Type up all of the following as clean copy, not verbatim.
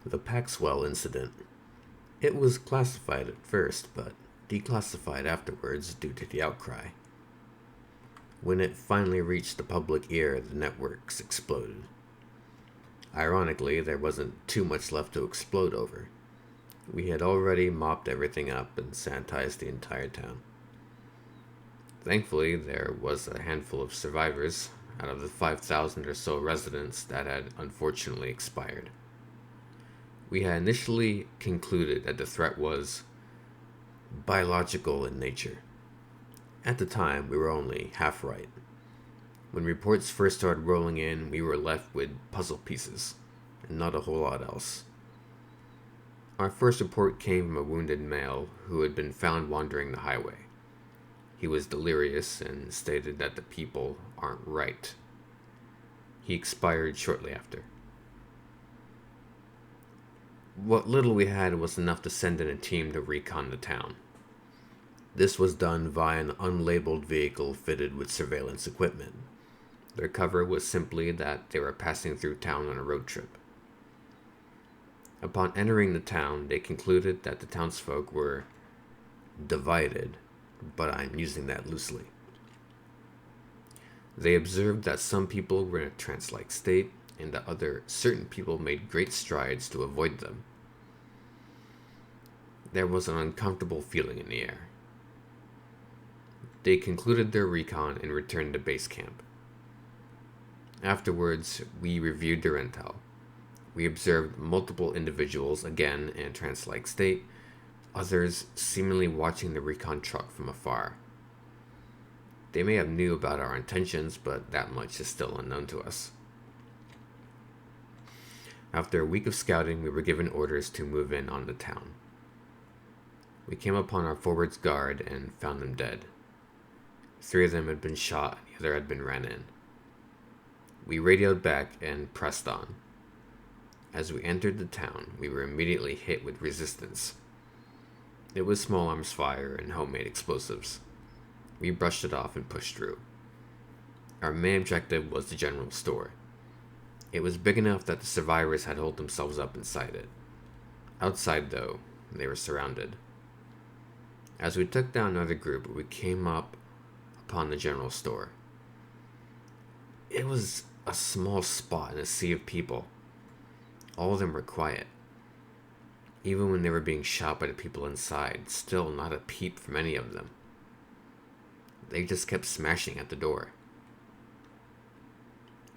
The Paxwell incident. It was classified at first, but declassified afterwards due to the outcry. When it finally reached the public ear, the networks exploded. Ironically, there wasn't too much left to explode over. We had already mopped everything up and sanitized the entire town. Thankfully, there was a handful of survivors out of the 5,000 or so residents that had unfortunately expired. We had initially concluded that the threat was biological in nature. At the time, we were only half right. When reports first started rolling in, we were left with puzzle pieces, and not a whole lot else. Our first report came from a wounded male who had been found wandering the highway. He was delirious and stated that the people aren't right. He expired shortly after. What little we had was enough to send in a team to recon the town. This was done via an unlabeled vehicle fitted with surveillance equipment. Their cover was simply that they were passing through town on a road trip. Upon entering the town, they concluded that the townsfolk were divided, but I'm using that loosely. They observed that some people were in a trance-like state, and that certain people made great strides to avoid them. There was an uncomfortable feeling in the air. They concluded their recon and returned to base camp. Afterwards, we reviewed their intel. We observed multiple individuals, again in a trance-like state, others seemingly watching the recon truck from afar. They may have knew about our intentions, but that much is still unknown to us. After a week of scouting, we were given orders to move in on the town. We came upon our forward's guard and found them dead. 3 of them had been shot, and the other had been ran in. We radioed back and pressed on. As we entered the town, we were immediately hit with resistance. It was small arms fire and homemade explosives. We brushed it off and pushed through. Our main objective was the general store. It was big enough that the survivors had holed themselves up inside it. Outside, though, they were surrounded. As we took down another group, we came up upon the general store. It was a small spot in a sea of people. All of them were quiet. Even when they were being shot by the people inside, still not a peep from any of them. They just kept smashing at the door.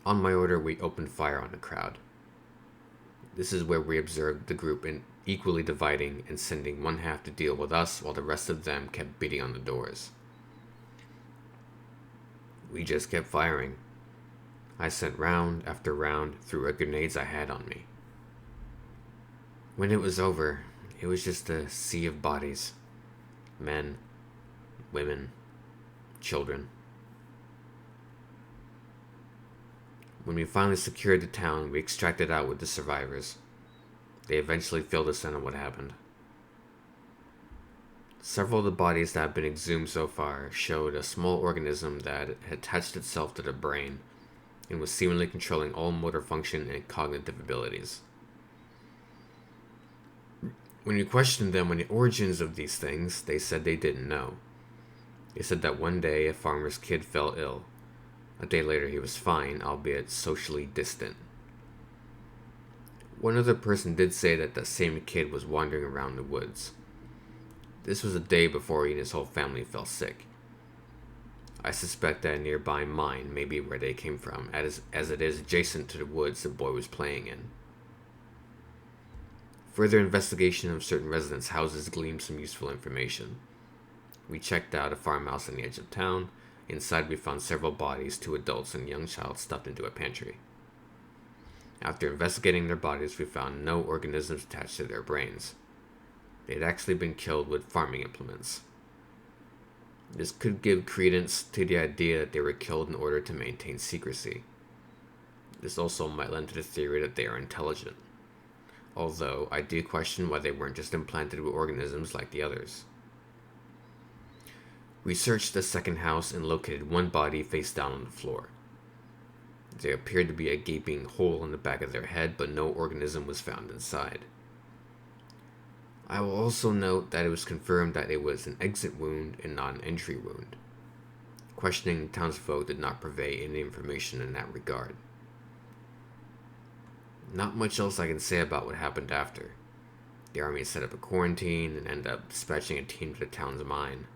On my order, we opened fire on the crowd. This is where we observed the group equally dividing and sending one half to deal with us while the rest of them kept beating on the doors. We just kept firing. I sent round after round through grenades I had on me. When it was over, it was just a sea of bodies. Men, women, children. When we finally secured the town, we extracted out with the survivors. They eventually filled us in on what happened. Several of the bodies that have been exhumed so far showed a small organism that had attached itself to the brain and was seemingly controlling all motor function and cognitive abilities. When we questioned them on the origins of these things, they said they didn't know. They said that one day a farmer's kid fell ill. A day later he was fine, albeit socially distant. One other person did say that the same kid was wandering around the woods. This was a day before he and his whole family fell sick. I suspect that a nearby mine may be where they came from, as it is adjacent to the woods the boy was playing in. Further investigation of certain residents' houses gleaned some useful information. We checked out a farmhouse on the edge of town. Inside we found several bodies, 2 adults and a young child stuffed into a pantry. After investigating their bodies, we found no organisms attached to their brains. They had actually been killed with farming implements. This could give credence to the idea that they were killed in order to maintain secrecy. This also might lend to the theory that they are intelligent, although I do question why they weren't just implanted with organisms like the others. We searched the second house and located one body face down on the floor. There appeared to be a gaping hole in the back of their head, but no organism was found inside. I will also note that it was confirmed that it was an exit wound and not an entry wound. Questioning townsfolk did not purvey any information in that regard. Not much else I can say about what happened after. The army set up a quarantine and ended up dispatching a team to the town's mine.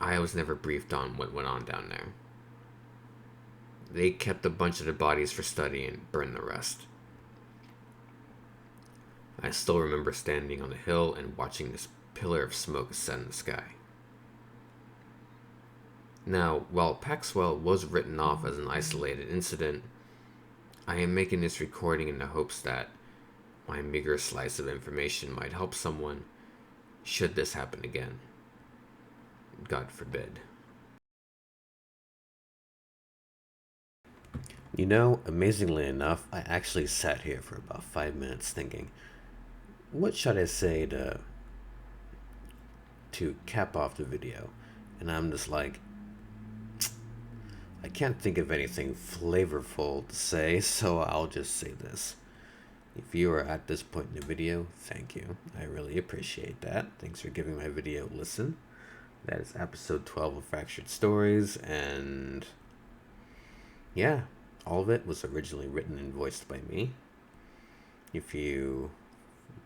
I was never briefed on what went on down there. They kept a bunch of the bodies for study and burned the rest. I still remember standing on the hill and watching this pillar of smoke ascend in the sky. Now, while Paxwell was written off as an isolated incident, I am making this recording in the hopes that my meager slice of information might help someone should this happen again. God forbid. You know, amazingly enough, I actually sat here for about 5 minutes thinking, what should I say to cap off the video? And I'm just like, I can't think of anything flavorful to say, so I'll just say this. If you are at this point in the video, thank you. I really appreciate that. Thanks for giving my video a listen. That is episode 12 of Fractured Stories, and yeah, all of it was originally written and voiced by me. If you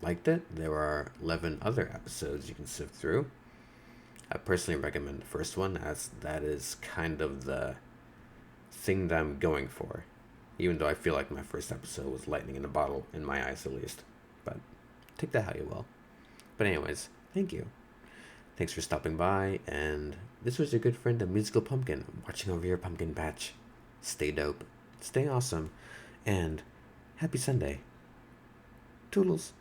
liked it, there are 11 other episodes you can sift through. I personally recommend the first one, as that is kind of the thing that I'm going for, even though I feel like my first episode was lightning in a bottle, in my eyes at least. But take that how you will. But anyways, thank you. Thanks for stopping by, and this was your good friend, a musical pumpkin, watching over your pumpkin patch. Stay dope, stay awesome, and happy Sunday. Toodles.